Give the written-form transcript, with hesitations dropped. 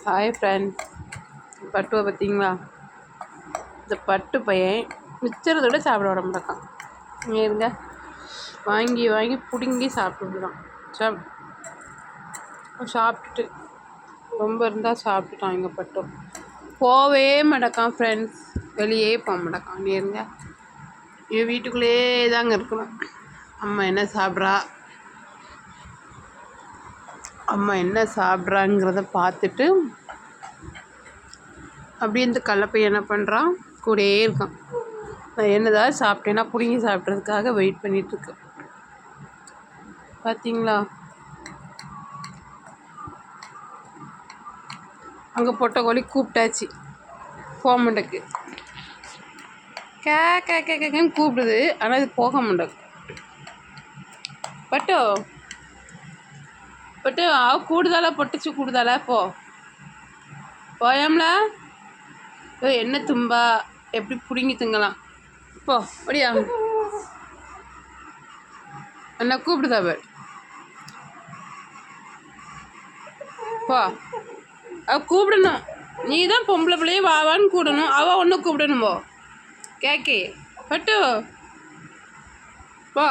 Hi friends, பட்டுவை பார்த்தீங்களா? இந்த பட்டு பையன் மிச்சறதோட சாப்பிட விட மாட்டான். இருங்க, வாங்கி வாங்கி பிடுங்கி சாப்பிட்டுதான் சாப்பிட்டுட்டு ரொம்ப இருந்தால் சாப்பிட்டுட்டான். எங்கள் பட்டும் போவே மாட்டக்கான் ஃப்ரெண்ட்ஸ், வெளியே போக மாட்டக்கான். இருங்க, என் வீட்டுக்குள்ளேயே தாங்க இருக்கணும். அம்மா என்ன சாப்பிட்றாங்கிறத பார்த்துட்டு அப்படியே இந்த கள்ளப்பையன் என்ன பண்ணுறான், கூடயே இருக்கான். நான் என்னதான் சாப்பிட்டேன்னா பிடுங்கி சாப்பிட்றதுக்காக வெயிட் பண்ணிகிட்ருக்கு. பார்த்தீங்களா? அங்கே பொட்டக்கோழி கூப்பிட்டாச்சு, போக மாட்டேக்கு. கேன்னு கூப்பிடுது, ஆனால் இது போக மாட்டேக்கு. பட்டு கூடுதலா பொட்டுச்சு, கூடுதலா போயாம்ல. என்ன தும்பா, எப்படி பிடுங்கி திங்கலாம். போ அப்படியா? என்ன கூப்பிடுதா போ. கூப்பிடணும், நீ தான் பொம்பளை பிள்ளையே வாவான்னு கூடணும். ஒன்று கூப்பிடணும். போ கேக்கே பட்டு போ.